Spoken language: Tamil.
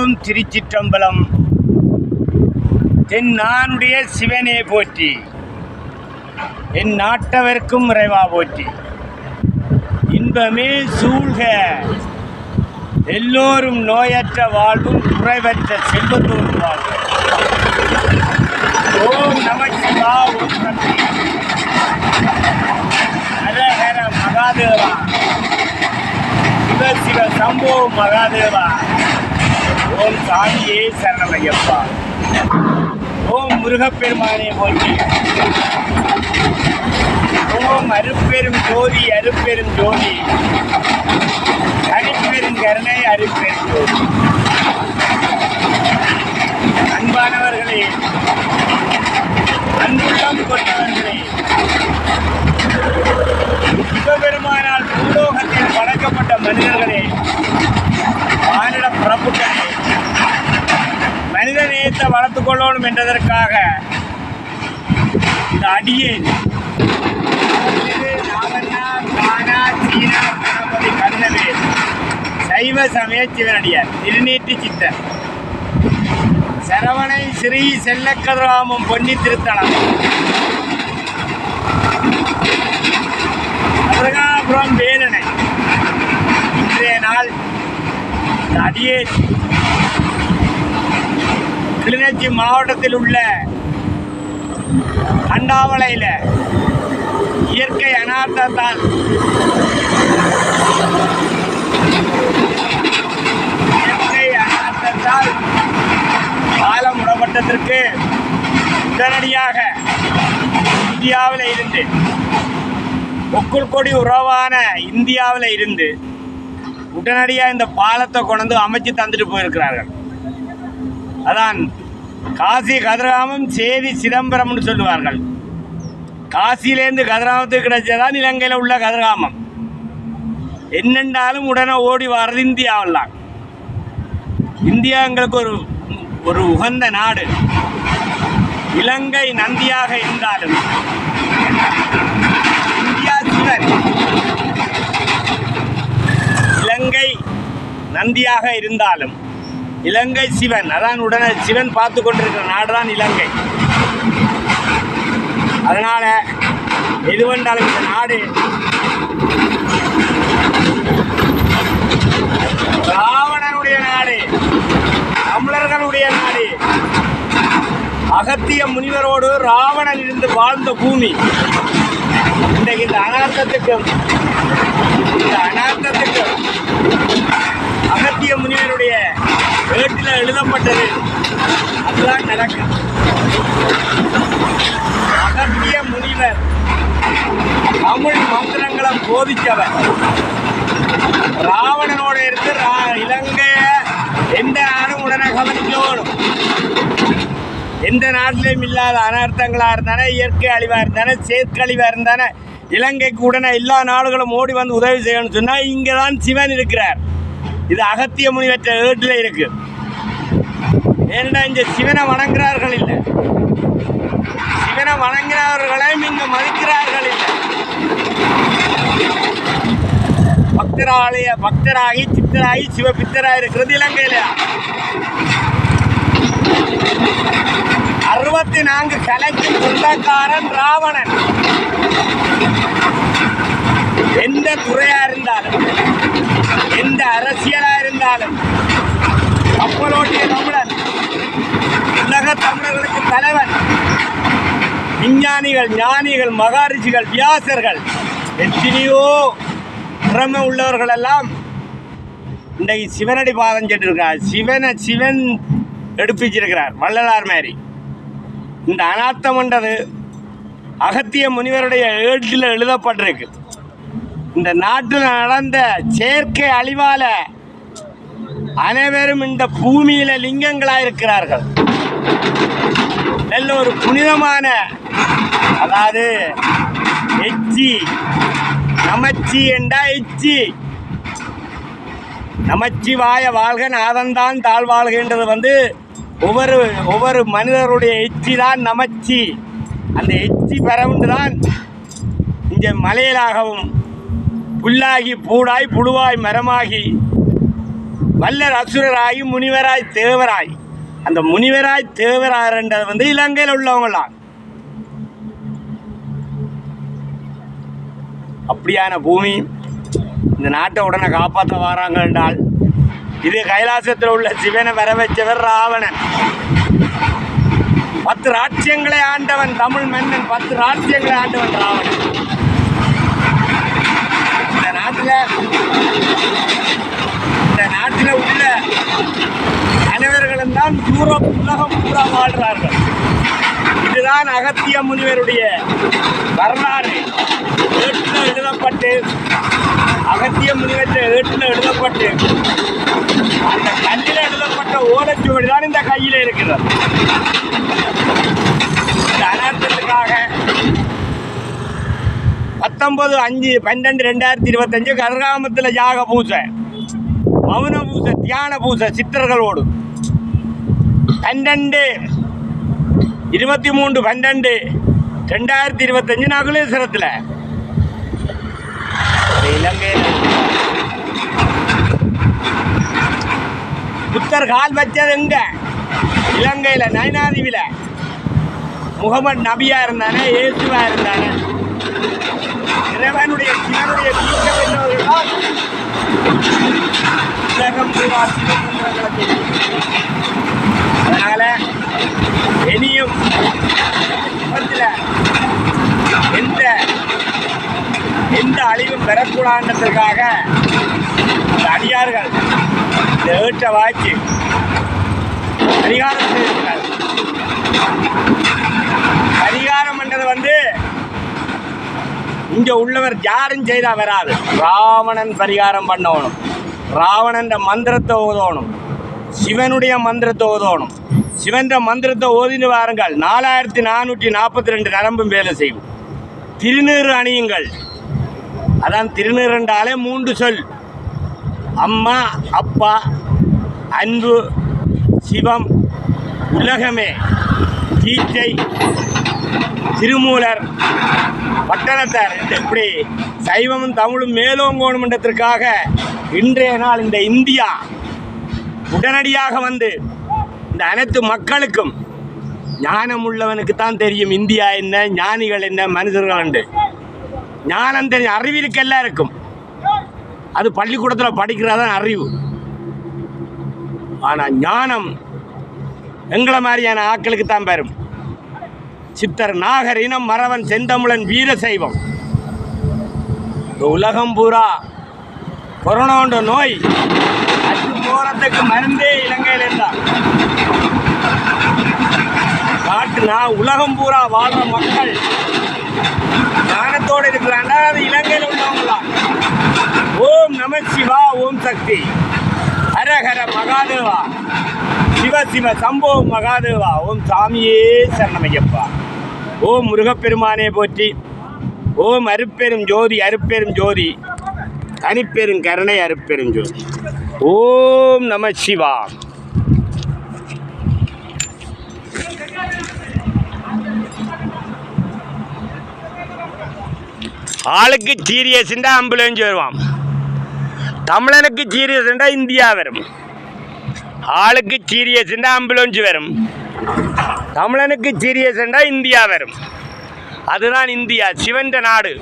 எல்லோருக்கும் திருச்சிற்றம்பலம். தென்னானுடைய சிவனே போற்றி, என் நாட்டவர்க்கும் இறைவா போற்றி. இன்பமே சூழ்க, எல்லோரும் நோயற்ற வாழ்வும் குறைவற்ற செல்வத்தோடு வாழ்க. ஓம் நமச்சிவா, ஓம் நன்றி. ஹரஹர மகாதேவா, சிவ சிவ சம்போ மகாதேவா. ஓம் சாமியே சரணமையப்பா. ஓம் முருகப்பெருமானே போற்றி. ஓம் அருப்பெரும் ஜோதி, அருப்பெரும் ஜோதி, அருப்பெரும் கருணை, அருப்பெரும் ஜோதி. அன்பானவர்களே, அன்புள்ளம் கொண்டவர்களே, சிவபெருமானால் பூலோகத்தில் படைக்கப்பட்ட மனிதர்களே, மானிட பிரபுக்களே, மனித நேயத்தை வளர்த்துக் கொள்ளணும் என்பதற்காக இந்த அடியே சைவ சமய சிவனடியார் திருநீற்று சித்தர் சரவணை ஸ்ரீ செல்லக்கதிராமம் பொன்னி திருத்தலம் அதற்காப்புறம் வேலனை. இன்றைய நாள் அடியே கிளிநொச்சி மாவட்டத்தில் உள்ள கண்டாவளையில் இயற்கை அனர்த்தத்தால் பாலம் விடப்பட்டதற்கு உடனடியாக இந்தியாவில் இருந்து ஒக்குள் கொடி உறவான இந்தியாவில் இருந்து உடனடியாக இந்த பாலத்தை கொண்டு அமைச்சு தந்துட்டு போயிருக்கிறார்கள். அதான் காசி கதிராமம் சேதி சிதம்பரம்னு சொல்லுவார்கள். காசியிலேருந்து கதிராமத்துக்கு கிடைச்சதான் இலங்கையில் உள்ள கதிராமம். என்னென்றாலும் உடனே ஓடி வர்றது இந்தியாவெல்லாம். இந்தியா எங்களுக்கு ஒரு உகந்த நாடு. இலங்கை நந்தியாக இருந்தாலும் இந்தியா சிவன். இலங்கை நந்தியாக இருந்தாலும் இலங்கை சிவன். அதான் உடனே சிவன் பார்த்து கொண்டிருக்கிற நாடு தான் இலங்கை. அதனால் எதுவென்றாலும் இந்த நாடு ராவணனுடைய நாடு, தமிழர்களுடைய நாடு. அகத்திய முனிவரோடு ராவணன் இருந்து வாழ்ந்த பூமி. இன்றைக்கு இந்த அனர்த்தத்துக்கும் அகத்திய முனிவருடைய ஏட்டில் எழுதப்பட்டது அதுதான் நடக்கும். அகத்திய முனிவர் தமிழ் மந்திரங்களை போதித்தவர். ராவணனோடு இருந்து இலங்கைய எந்த நாடும் உடனே கவனிக்கணும். எந்த நாட்டிலையும் இல்லாத அனர்த்தங்களாக இருந்தானே, இயற்கை அழிவாக இருந்தானே, செயற்கழிவாக இருந்தானே, இலங்கைக்கு உடனே எல்லா நாடுகளும் ஓடி வந்து உதவி செய்யணும்னு சொன்னால் இங்கே தான் சிவன் இருக்கிறார். இது அகத்திய முனிவற்ற ஏட்டில் இருக்கு. ஏன்னா இங்கே சிவனை வணங்குகிறார்கள் இல்லை, சிவனை வணங்கினவர்களையும் இங்கே மதிக்கிறார்கள் இல்லை. பக்தராகி சித்தராகி சிவபித்தராக இருக்கிறது இலங்கையிலையா. 64 கலைக்கு சொந்தக்காரன் ராவணன். எந்த துறையா இருந்தாலும், எந்த அரசியலா இருந்தாலும், கப்பலோட்டிய தமிழன், உலக தமிழர்களுக்கு தலைவன், விஞ்ஞானிகள், ஞானிகள், மகாரிஷிகள், வியாசர்கள், எத்தனையோ திறமை உள்ளவர்கள் எல்லாம் இன்றைக்கு சிவனடி பாதம் சென்றிருக்கிறார். சிவன் எடுப்பிச்சிருக்கிறார் வள்ளலார் மாதிரி. இந்த அனாத்தம்ன்றது அகத்திய முனிவருடைய ஏட்டில் எழுதப்பட்டிருக்கு. இந்த நாட்டில் நடந்த செயற்கை அழிவால அனைவரும் இந்த பூமியில லிங்கங்களாக இருக்கிறார்கள். நல்ல ஒரு புனிதமான, அதாவது எச்சி நமச்சி என்றா எச்சி, நமச்சிவாய வாழ்க நாதன்தான் தாழ் வாழ்கின்றது ஒவ்வொரு மனிதருடைய எச்சி தான் நமச்சி. அந்த எச்சி பரவுண்டு தான் இங்கே மலையிலாகவும் புல்லாகி பூடாய் புழுவாய் மரமாகி வல்லர் அசுரராகி முனிவராய் தேவராய். அந்த முனிவராய் தேவராயன்றது வந்து இலங்கையில் உள்ளவங்களாம். அப்படியான பூமி இந்த நாட்டை உடனே காப்பாற்ற வராங்க என்றால் இது கைலாசத்தில் உள்ள சிவனை வர வச்சவர் ராவணன். 10 ராஜ்யங்களை ஆண்டவன் தமிழ் மன்னன். 10 ராஜ்யங்களை ஆண்டவன் ராவணன். இந்த நாட்டில் உள்ள அனைவர்களும் தான் உலகம் பூரா வாழ்கிறார்கள். இதுதான் அகத்திய முனிவருடைய வரலாறு. ஏட்டில் எழுதப்பட்டு அகத்திய முனிவற்ற ஏட்டில் எழுதப்பட்டு அந்த கல்லில் எழுதப்பட்ட ஓலைச்சுவடி தான் இந்த கையில் இருக்கிறது. இந்த அனர்த்தத்துக்காக 19/5/12/2025 கதிர்காமத்தில் யாக பூசை, மௌன பூசை, தியான பூசை சித்தர்களோடு 23/12/2025 நகுலேஸ்வரத்தில் இலங்கையில் புத்தர் கால் வச்சது எங்க? இலங்கையில் நயனாதீவில். முகமது நபியா இருந்தானே, இயேசுவா இருந்தானே, இறைவனுடைய சிவனுடைய தீர்க்கம் என்னவர்களால் உலகம் பூரா அதனால இனியும் எந்த அழிவும் பெறக்கூடாதுன்றதுக்காக இந்த அடியார்கள் இந்த ஏற்ற வாய்ச்சி பரிகாரம் செய்திருக்கிறார். பரிகாரம் என்றது வந்து இங்கே உள்ளவர் யாரும் செய்தால் வராது. ராவணன் பரிகாரம் பண்ணணும், ராவணன் மந்திரத்தை ஓதணும், சிவனுடைய மந்திரத்தை ஓதணும். சிவன் மந்திரத்தை ஓதின்னு வாருங்கள், 4442 நரம்பும் வேலை செய்யும். திருநீறு அணியுங்கள். அதான் திருநீறு என்றாலே 3 சொல்: அம்மா, அப்பா, அன்பு, சிவம், உலகமே. கீச்சை, திருமூலர், பட்டணத்தார். இப்படி சைவமும் தமிழும் மேலோங்கோணுமன்றத்திற்காக இன்றைய நாள் இந்த இந்தியா உடனடியாக வந்து இந்த அனைத்து மக்களுக்கும், ஞானம் உள்ளவனுக்கு தான் தெரியும் இந்தியா என்ன, ஞானிகள் என்ன, மனிதர்கள் என்று. ஞானம் தெரியும், அறிவிற்கு எல்லாம் இருக்கும். அது பள்ளிக்கூடத்தில் படிக்கிறதான் அறிவு. ஆனால் ஞானம் எங்களை மாதிரியான ஆட்களுக்கு தான் பெறும். சித்தர், நாகர், இனம், மறவன், செந்தமிழன், வீர சைவம். உலகம் பூரா கொரோனா நோய் அது போகிறதுக்கு மருந்தே இலங்கையில் இருந்தால் காட்டுனா உலகம் பூரா வாழ்ற மக்கள் ஞானத்தோடு இருக்கிறாண்டா அது இலங்கையில் உள்ளவங்களாம். ஓம் நம சிவா, ஓம் சக்தி, ஹரஹர மகாதேவா, சிவ சிவ சம்போ மகாதேவா, ஓம் சாமியே சரணமையப்பா, ஓம் முருகப்பெருமானே போற்றி, ஓம் அருப்பெரும் ஜோதி, அருப்பெரும் ஜோதி, தனிப்பெரும் கருணை, அருப்பெரும் ஜோதி, ஓம் நம சிவா. ஆளுக்கு சீரியஸ்ண்டா ஆம்புலன்ஸ் வருவான், தமிழனுக்கு சீரியஸ்ண்டா இந்தியா வரும். ஆளுக்கு சீரியஸ்ண்டா ஆம்புலன்ஸ் வரும், தமிழனுக்கு சீரியஸ்ண்டா இந்தியா வரும். அதுதான் இந்தியா, சிவந்த நாடு.